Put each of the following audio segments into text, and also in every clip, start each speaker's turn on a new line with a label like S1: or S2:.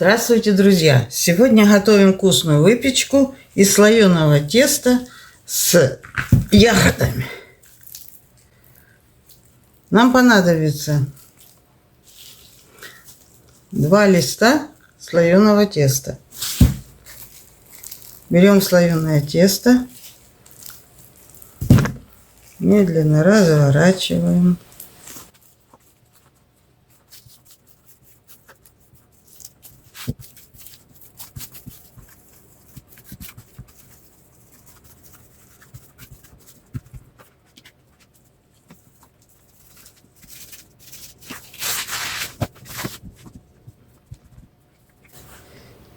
S1: Здравствуйте, друзья! Сегодня готовим вкусную выпечку из слоеного теста с ягодами. Нам понадобится 2 листа слоеного теста. Берем слоеное тесто, медленно разворачиваем.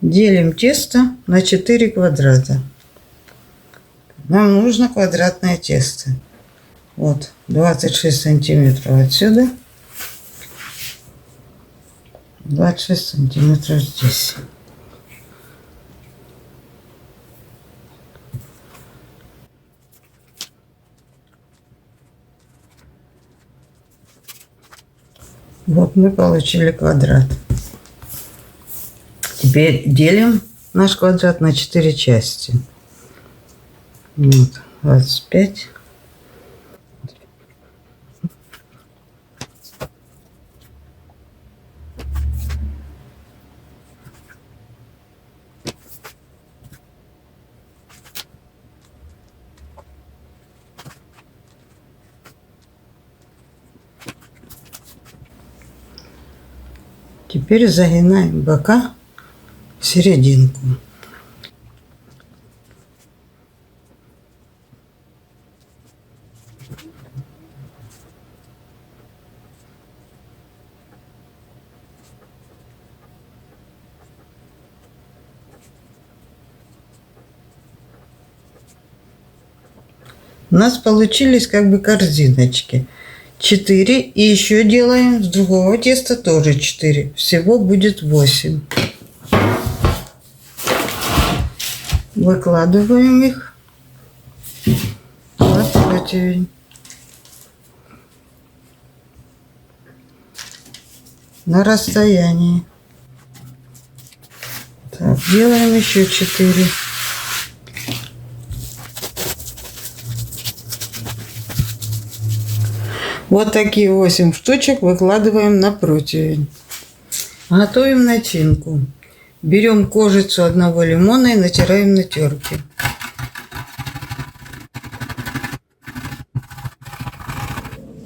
S1: Делим тесто на 4 квадрата. Нам нужно квадратное тесто. Вот 26 сантиметров отсюда, 26 сантиметров здесь. Вот мы получили квадрат. Теперь делим наш квадрат на 4 части. Вот, 25. Теперь загинаем бока в серединку. У нас получились как бы корзиночки. 4. И еще делаем с другого теста тоже 4. Всего будет 8. Выкладываем их на противень. На расстоянии. Так, делаем еще 4. Вот такие 8 штучек выкладываем на противень. Готовим начинку. Берем кожицу одного лимона и натираем на терке.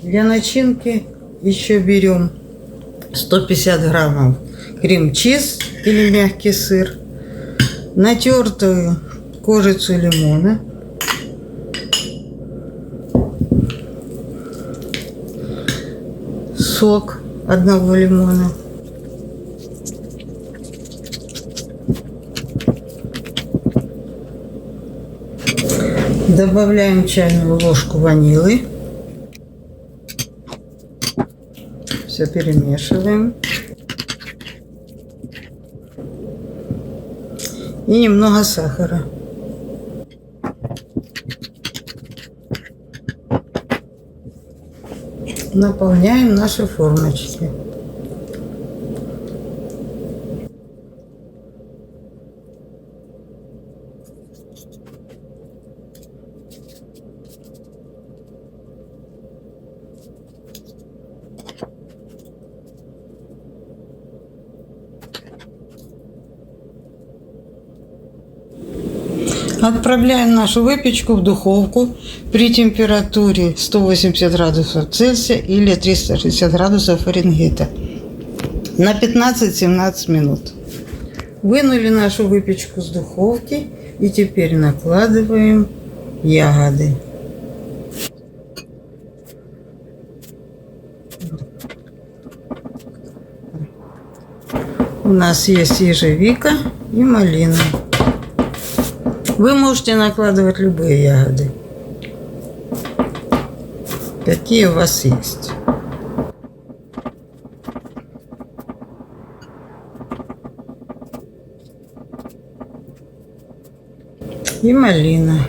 S1: Для начинки еще берем 150 граммов крем-чиз или мягкий сыр, натертую кожицу лимона, сок одного лимона, добавляем чайную ложку ванили, все перемешиваем и немного сахара. Наполняем наши формочки. Отправляем нашу выпечку в духовку при температуре 180 градусов Цельсия или 360 градусов Фаренгейта на 15-17 минут. Вынули нашу выпечку с духовки и теперь накладываем ягоды. У нас есть ежевика и малина. Вы можете накладывать любые ягоды, какие у вас есть. И малина.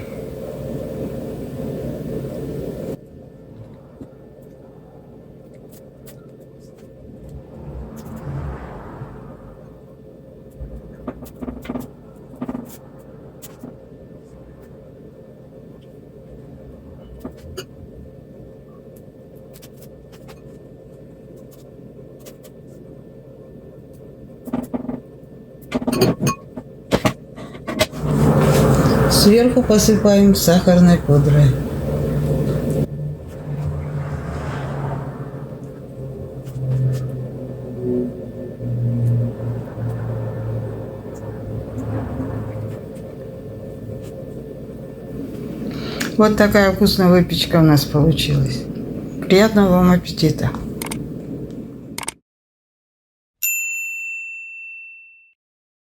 S1: Сверху посыпаем сахарной пудрой. Вот такая вкусная выпечка у нас получилась. Приятного вам аппетита!